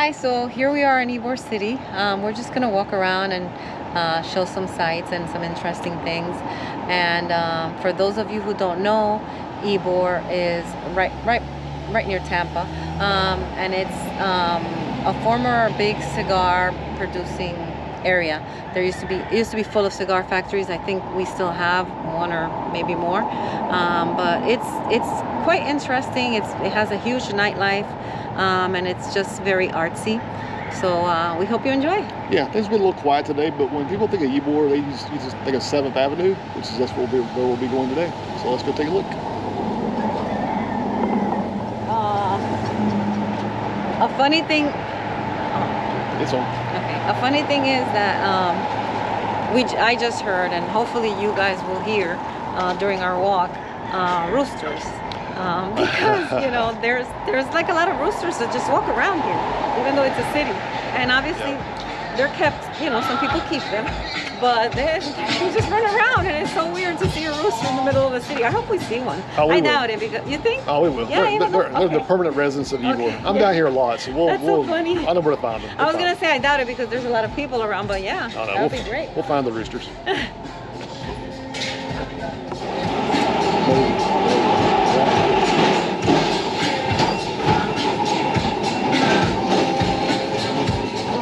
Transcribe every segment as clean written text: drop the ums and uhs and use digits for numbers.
Hi, so here we are in Ybor City. We're just gonna walk around and show some sights and some interesting things. And for those of you who don't know, Ybor is right near Tampa, and it's a former big cigar producing area. It used to be full of cigar factories. I think we still have one or maybe more, but it's quite interesting. It has a huge nightlife, and it's just very artsy. So we hope you enjoy. Yeah, things have been a little quiet today, but when people think of Ybor, they just think of 7th Avenue, which is where we'll be going today. So let's go take a look. A funny thing. It's on. Okay. A funny thing is that I just heard, and hopefully you guys will hear during our walk, roosters. Because you know there's like a lot of roosters that just walk around here, even though it's a city, and obviously they're kept. You know, some people keep them, but they just run around, and it's so weird to see a rooster in the middle of the city. I hope we see one. Oh, I doubt it, because you think? Oh, we will. Yeah, they're the permanent residents of Ybor. Okay. I'm down here a lot, so That's so funny. I know where to find them. I was gonna say I doubt it because there's a lot of people around, but yeah, that would be great. We'll find the roosters.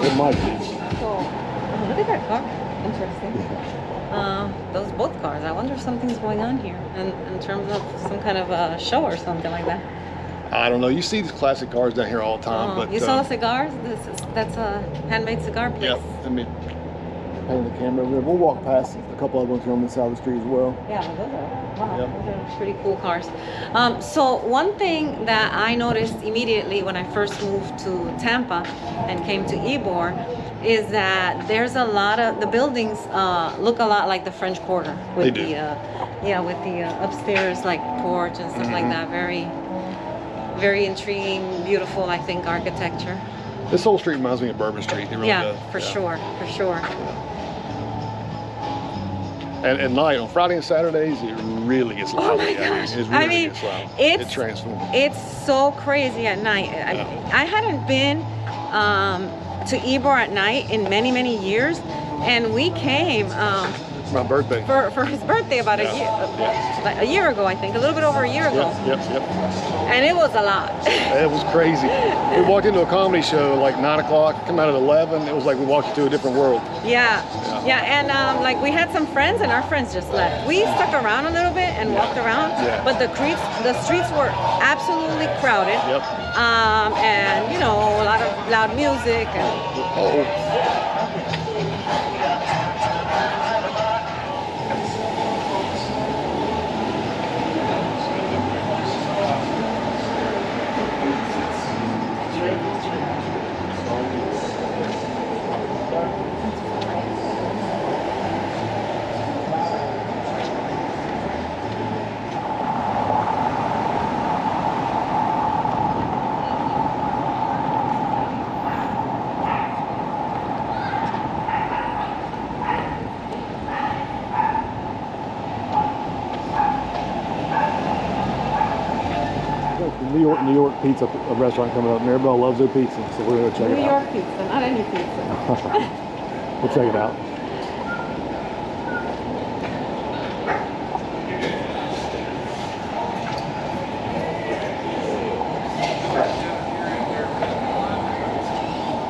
It might be. Look at that car. Interesting. Those both cars. I wonder if something's going on here in terms of some kind of a show or something like that. I don't know. You see these classic cars down here all the time, but you saw the cigars? That's a handmade cigar place. Yeah, I mean, paying the camera over there. We'll walk past a couple other ones here on the side of the street as well. Yeah, those are pretty cool cars. So one thing that I noticed immediately when I first moved to Tampa and came to Ybor is that there's a lot of the buildings look a lot like the French Quarter with they do. With the upstairs like porch and stuff like that. Very intriguing, beautiful, I think, architecture. This whole street reminds me of Bourbon Street. It really does. For sure. And at night, on Friday and Saturdays, it really gets loud. Oh my gosh. It really gets loud. It transforms. It's so crazy at night. I hadn't been to Ybor at night in many years, and we came My birthday. For his birthday about a year ago, I think, a little bit over a year ago. Yep. And it was a lot. It was crazy. We walked into a comedy show like 9 o'clock, come out at 11. It was like we walked into a different world. Yeah. And like we had some friends, and our friends just left. We stuck around a little bit and walked around, but the streets were absolutely crowded. Yep. And you know, a lot of loud music. New York pizza restaurant coming up. Maribel loves their pizza, so we're gonna check it out. New York pizza, not any pizza. We'll check it out.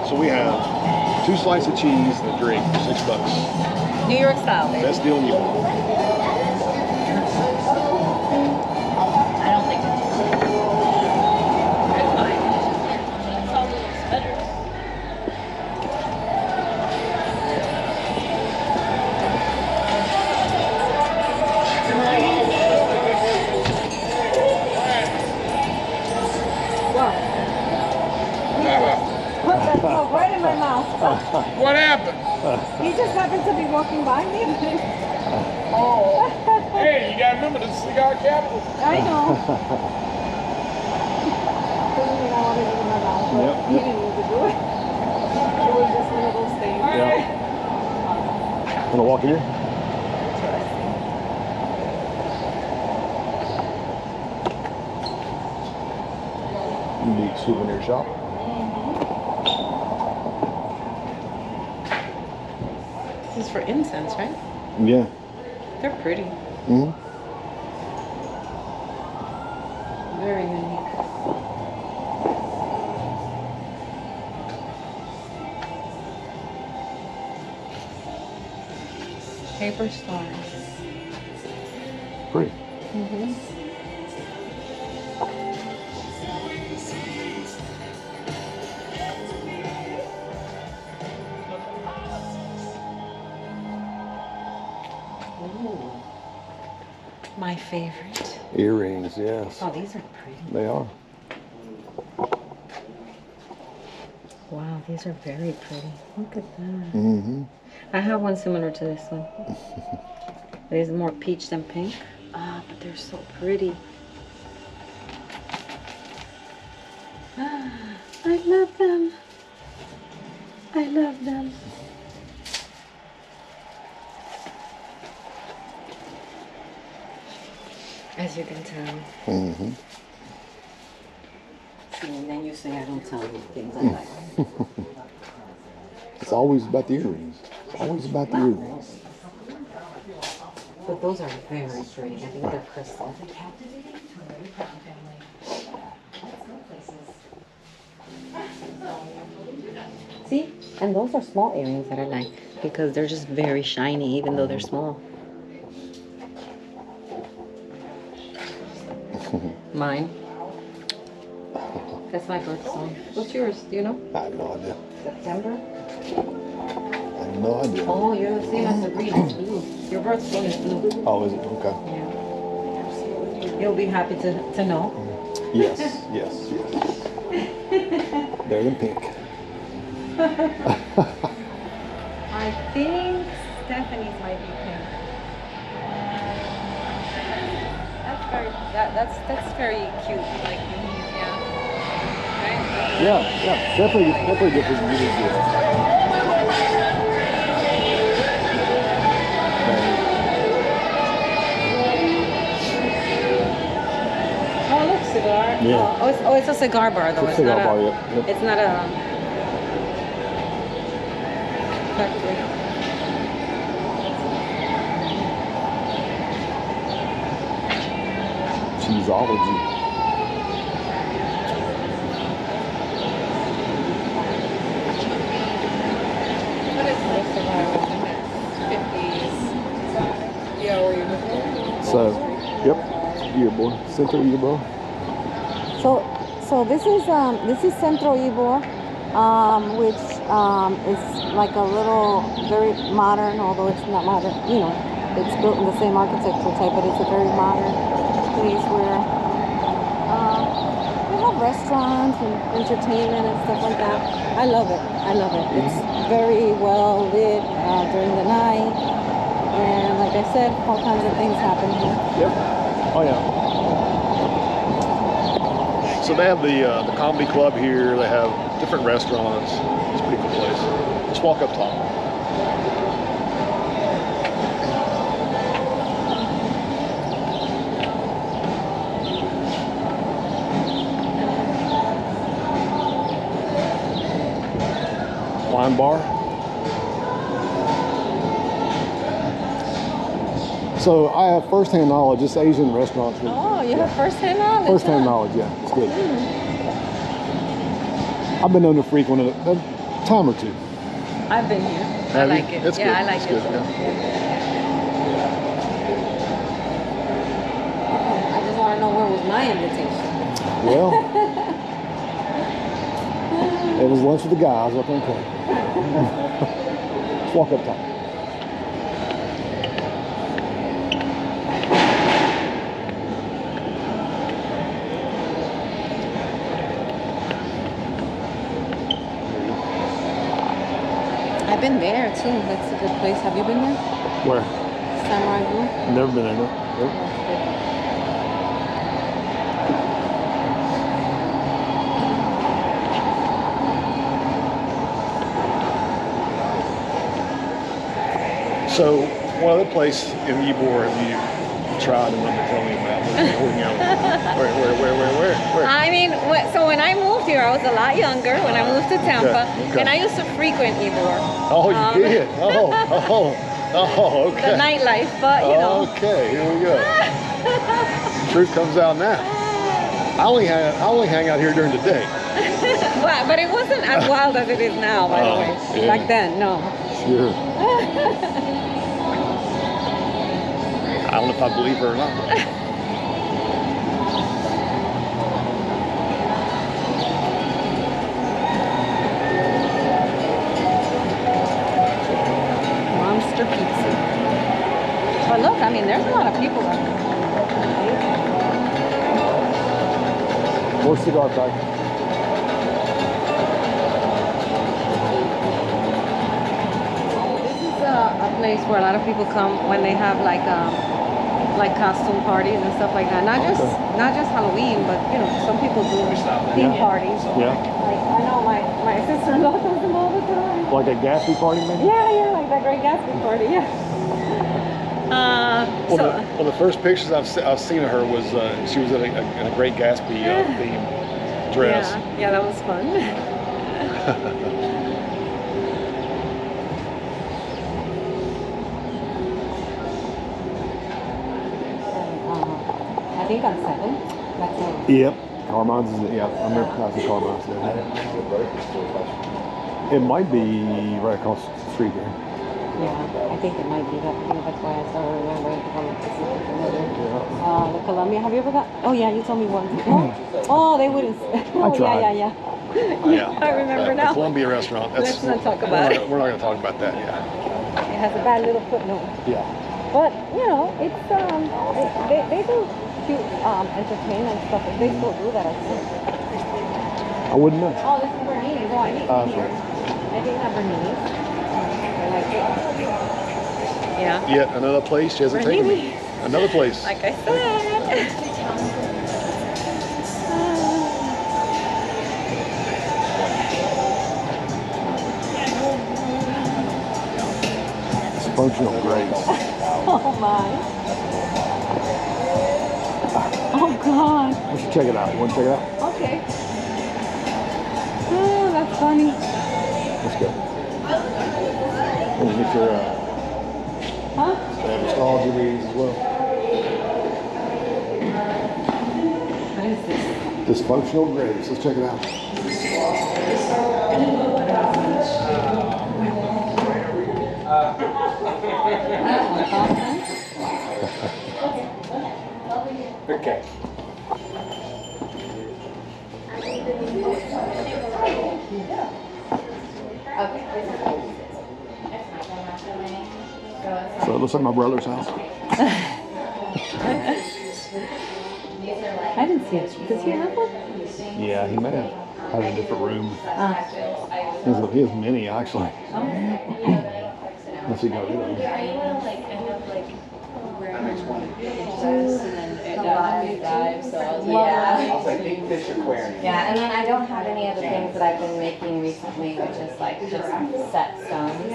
So we have 2 slices of cheese and a drink for $6. New York style, baby. Best deal in Ybor. Right in my mouth. What happened? He just happened to be walking by me. Oh. Hey, you gotta remember the cigar capital. I know. He didn't need to do it. It was just one of those things. Wanna walk in here? Unique souvenir shop. is for incense, right? Yeah. They're pretty. Mm-hmm. Very unique. Paper stars. Pretty. Mm-hmm. Ooh. My favorite. Earrings, yes. Oh, these are pretty. They are. Wow, these are very pretty. Look at that. Mm-hmm. I have one similar to this one. It is more peach than pink. Ah, but they're so pretty. Ah, I love them. I love them. As you can tell. Mm-hmm. See, and then you say I don't tell you things I like. It's always about the earrings. Always about the earrings. But those are very pretty. I think they're crystal. See? And those are small earrings that I like because they're just very shiny even though they're small. Mine. That's my birthstone. What's yours? Do you know? I have no idea. September? I have no idea. Oh, you're the same as Sabrina. It's blue. Your birthstone is blue. Oh, is it? Okay. Yeah. You'll be happy to know. Yes, yes, yes. Better than pink. I think Stephanie's might be pink. That's very cute, like unique, yeah. Right? Yeah, definitely different music. Oh, look, cigar. Yeah. Oh, it's a cigar bar though. It's a cigar bar, yep. It's not a factory. Cheeseology. What is this cigar? 50s. Yeah, where you before? So, yep. Ybor. Central Ybor. So this is Centro Ybor, which is like a little very modern, although it's not modern. You know, it's built in the same architectural type, but it's a very modern place where they have restaurants and entertainment and stuff like that. I love it. I love it. It's very well lit during the night, and like I said, all kinds of things happen here. Yep. Oh yeah. So they have the comedy club here. They have different restaurants. It's a pretty cool place. Just walk up top. Wine bar. So I have first-hand knowledge. It's Asian restaurants. Oh, you have first-hand knowledge. First-hand knowledge, yeah. It's good. I've been known to frequent it a time or two. I've been here. Have I you? like it. It's Yeah, good. I like It's it. good, yeah. I just want to know where was my invitation. Well, it was lunch with the guys. What can I tell you? Let's walk up top. I've been there too. That's a good place. Have you been there? Where? Samurai Blue? Never been there. No. Nope. So, one other place in Ybor have you tried and wanted to tell me about? Where? I mean, so when I moved here, I was a lot younger when I moved to Tampa, Okay. and I used to frequent Ybor. Oh, you did? Oh, okay. The nightlife, but you know. Okay, here we go. Truth comes out now. I only hang out here during the day. Well, but it wasn't as wild as it is now, by the way. Yeah. Back then, no. Sure. I don't know if I believe her or not. Monster pizza. But look, I mean, there's a lot of people out there. More cigar pack. This is a place where a lot of people come when they have like costume parties and stuff like that. Not just Halloween, but you know, some people do theme parties. Yeah. Like I know my sister-in-law does them all the time. Like a Gatsby party, maybe? Yeah, like that Great Gatsby party. Yeah. One of the first pictures I've seen of her was she was in a Great Gatsby theme dress. Yeah, that was fun. I think on 7. That's it. Yep. Carmine's is, yeah, I remember passing Carmine's there. It might be right across the street there. Yeah, I think it might be that. I think that's why I started remembering because I'm familiar. Yeah. The Columbia. Have you ever got? Oh yeah, you told me once. No? Oh, they wouldn't. Oh tried. yeah. I remember now. The Columbia restaurant. Let's not talk about it. We're not going to talk about that. Yeah. It has a bad little footnote. Yeah. But you know, it's they do cute entertainment stuff. They still do that, I think. I wouldn't know. Oh, this is Bernini's. Oh, I need to here. I think not Bernini's. I like it. Yeah. Yet another place she hasn't taken me. Another place. Like I said. Functional grapes. Oh my. Oh God. We should check it out. You want to check it out? Okay. Oh, that's funny. Let's go. And you get your Huh? they have nostalgia reads as well. What is this? Dysfunctional grapes. Let's check it out. Okay. So it looks like my brother's house. I didn't see it. Does he have one? Yeah, he may have had a different room. He has many actually. Let's see, go. Yeah, and then I don't have any other things that I've been making recently, which is like just set stones with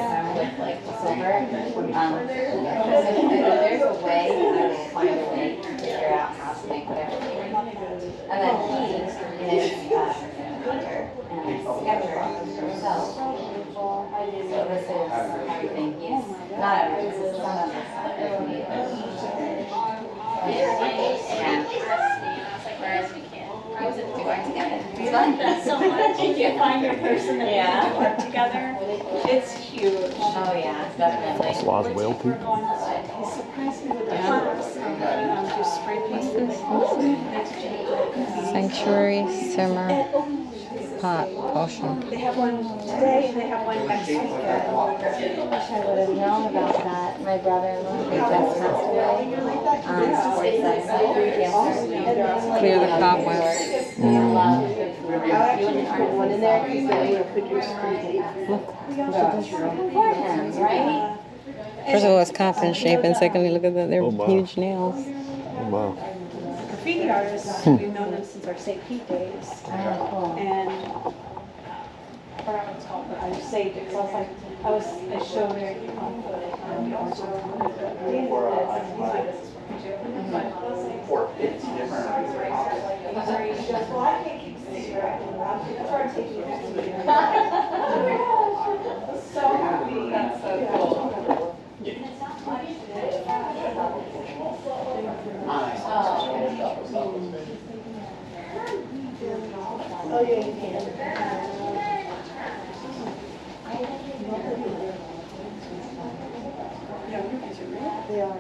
like silver. If there's a way, I will find a way to figure out how to make whatever. And then he is a painter and a sketcher himself. So this is everything. He's not everything. This is some of the stuff that he needs. We work together. It's fun. So much. If you find your person that you work together, it's huge. Oh yeah, definitely. It's Lost whale too. He surprised me with the flowers. Just spray painted. Sanctuary Simmer Pot Potion. They have one today and they have one next weekend. I wish I would have known about that. My brother-in-law, he just passed away. 47, Clear the cobwebs. One in there. Right? First of all, it's coffin shape, and secondly, look at that. They're Oh, wow. huge nails. Oh, wow. Graffiti artists, we've known them since our St. Pete days. And I forgot what it's called, but I saved it because I showed it.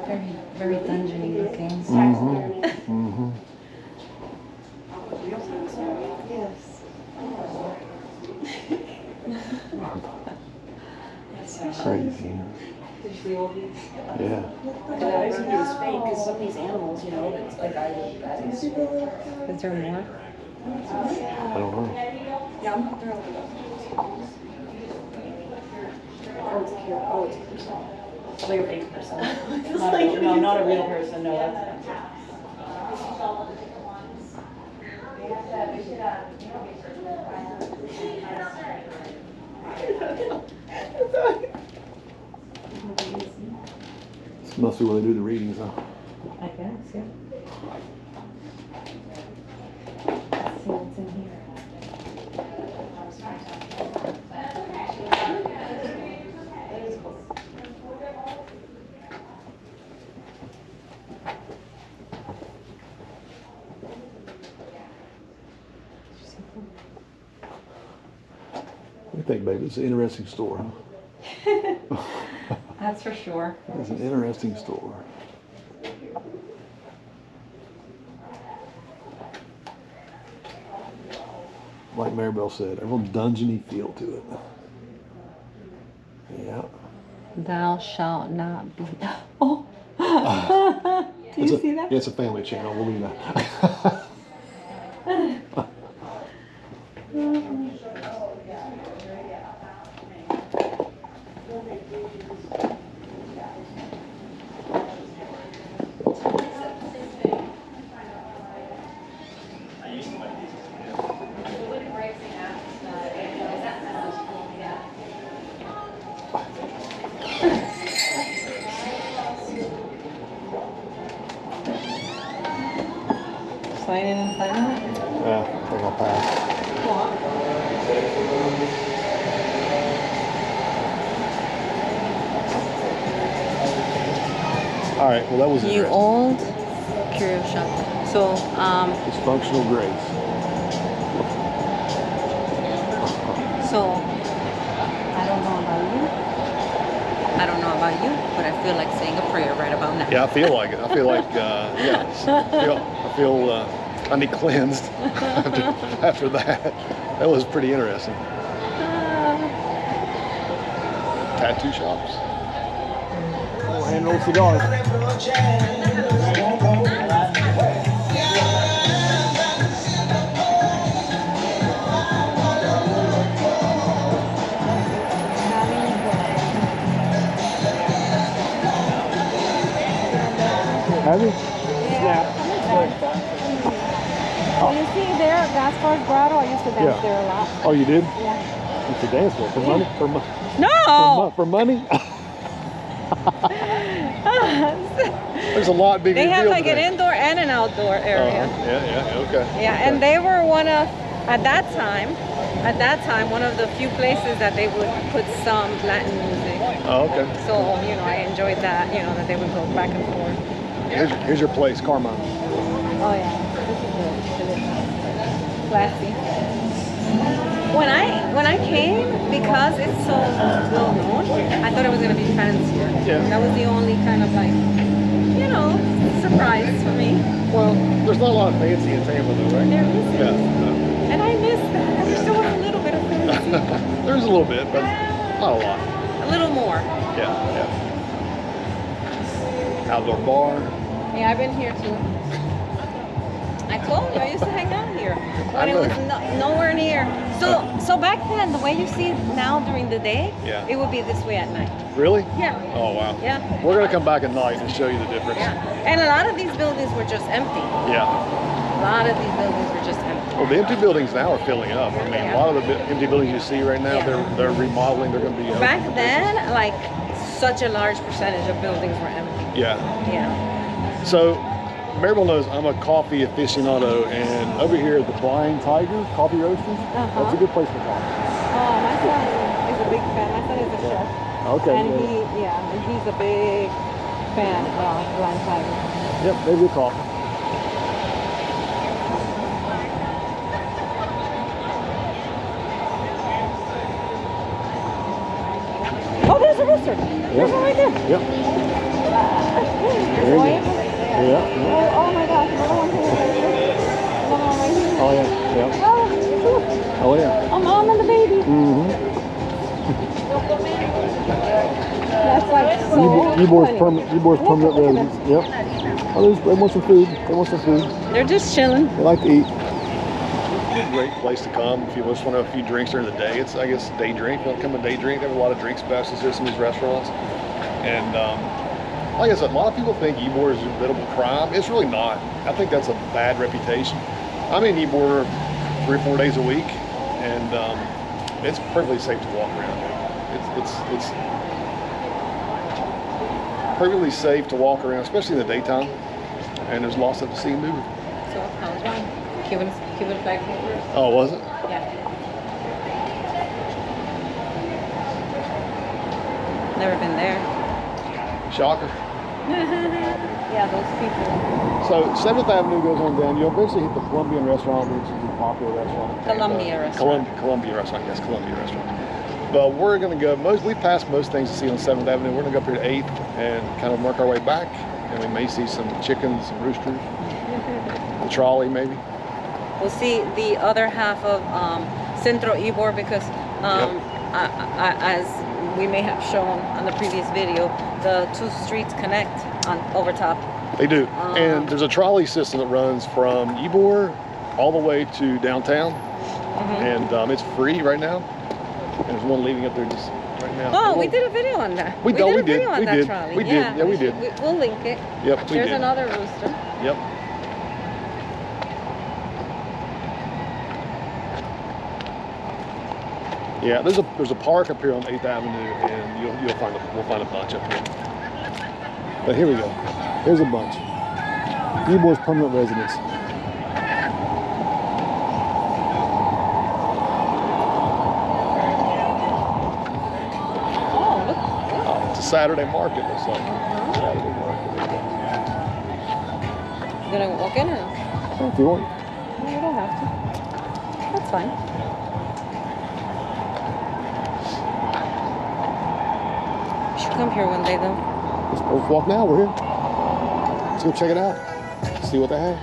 Very, very dungeony looking. Crazy. Yeah. And I used to be this fake because some of these animals, you know, it's like Is there more? I don't know. yeah, I'm they're over there. Oh, it's a carrot. Oh, it's a person. Like a fake person. Not a, no, not a real person. No, that's. This must be where they do the readings, huh? I guess, yeah. Let's see what's in here. What do you think, baby? It's an interesting store, huh? That's for sure. It's an interesting store. Like Maribel said, a real dungeony feel to it. Yeah. Thou shalt not be. Oh! Do you see that? Yeah, it's a family channel. We'll leave that. Sign in and sign out? Yeah, I think I'll pass. All right, well that was You interesting. old curio shop. So, Dysfunctional grace. so I don't know about you. I don't know about you, but I feel like saying a prayer right about now. Yeah, I feel like it. I feel like, I feel I need cleansed after that. That was pretty interesting. Tattoo shops. Oh, hand rolled cigars. Have you? You see there, Gaspar's Grotto, I used to dance Yeah. there a lot. Oh, you did? Yeah. You should dance there for money? No! For money? There's a lot bigger They have deal like an today. indoor and an outdoor area. Yeah, okay. Yeah, and they were one of, at that time, one of the few places that they would put some Latin music. Oh, okay. So, you know, I enjoyed that, you know, that they would go back and forth. Here's your place, Carmine. Oh yeah, this is good. Classy. When I came, because it's so well known, I thought it was gonna be fancier. Yeah. That was the only kind of like, you know, surprise for me. Well, there's not a lot of fancy in Tampa though, right? There isn't. Yeah. And I miss that. I wish there was a little bit of fancy. There's a little bit, but not a lot. A little more. Yeah. Outdoor bar. Yeah, I've been here too. I told you, I used to hang out here when it was nowhere near. So back then, the way you see it now during the day, Yeah. it would be this way at night. Really? Yeah. Oh, wow. Yeah. We're going to come back at night and show you the difference. Yeah. And a lot of these buildings were just empty. Yeah. A lot of these buildings were just empty. Well, the empty buildings now are filling up. I mean, a lot of the empty buildings you see right now, Yeah. they're remodeling. They're going to be open Back for then, like such a large percentage of buildings were empty. business. Yeah. Yeah. So, Maribel knows I'm a coffee aficionado, and over here at the Flying Tiger Coffee Roasters, that's a good place for coffee. Oh, my son is a big fan. My son is a chef. Okay. And he's a big fan of Blind Tiger. Yep, maybe a coffee. Oh, there's a rooster. There's one right there. Yep. There's one. Yeah. Oh my gosh, another one here. Another one right here. Oh yeah. Yep. Oh, Oh yeah. a mom and the baby. Mm-hmm. That's like so Ybor's permanent residence. Yep. Oh, they want some food. They want some food. They're just chilling. They like to eat. It's a great place to come if you just want a few drinks during the day. It's, I guess, a day drink. If you want to come a day drink, they have a lot of drink specials here, some of these restaurants. And like I said, a lot of people think Ybor is a bit of a crime. It's really not. I think that's a bad reputation. I'm in Ybor 3 or 4 days a week, and it's perfectly safe to walk around here. It's perfectly safe to walk around, especially in the daytime. And there's lots of to see and do. So, how's one? Cuban flag papers? Oh, was it? Yeah. Never been there. Shocker. Yeah, those people. So 7th Avenue goes on down. You'll eventually hit the Colombian restaurant, which is a popular restaurant. Columbia restaurant. Columbia restaurant, yes, Columbia restaurant. But we're going to go, we've passed most things to see on 7th Avenue. We're going to go up here to 8th and kind of work our way back. And we may see some chickens, some roosters, the trolley maybe. We'll see the other half of Centro Ybor because as we may have shown on the previous video, the two streets connect on over top. They do. And there's a trolley system that runs from Ybor all the way to downtown. And it's free right now. And there's one leaving up there just right now. Oh, we did a video on that. We did. a video on that trolley. We did. Yeah, we did. We'll link it. Yep, we There's did. another rooster. Yep. Yeah, there's a park up here on 8th Avenue, and we'll find a bunch up here. But here we go. Here's a bunch. Ybor's permanent residence. Oh, it's a Saturday market, looks like. Saturday market. You gonna walk in or no? If you want. No, you don't have to. That's fine. We should come here one day though. Let's walk now, we're here. Let's go check it out. See what they have.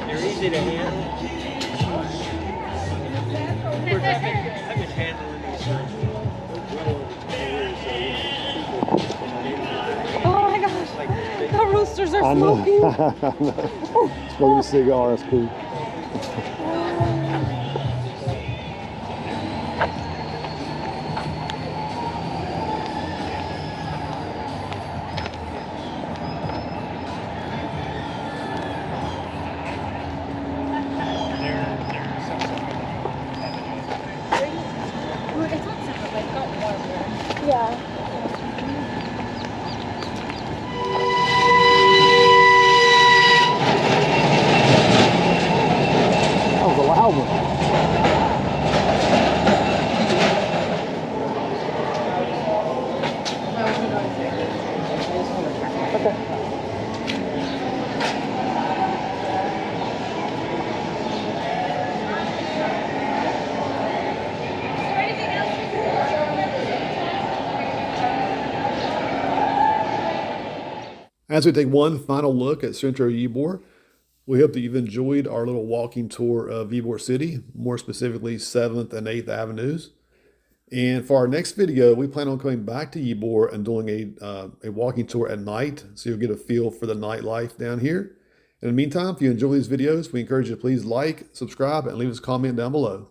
They're easy to handle. Of course, I've been handling these Oh my gosh, the roosters are smoking. Smoking a cigar, that's cool. That was a loud one. As we take one final look at Centro Ybor, we hope that you've enjoyed our little walking tour of Ybor City, more specifically 7th and 8th Avenues. And for our next video, we plan on coming back to Ybor and doing a walking tour at night, so you'll get a feel for the nightlife down here. In the meantime, if you enjoy these videos, we encourage you to please like, subscribe, and leave us a comment down below.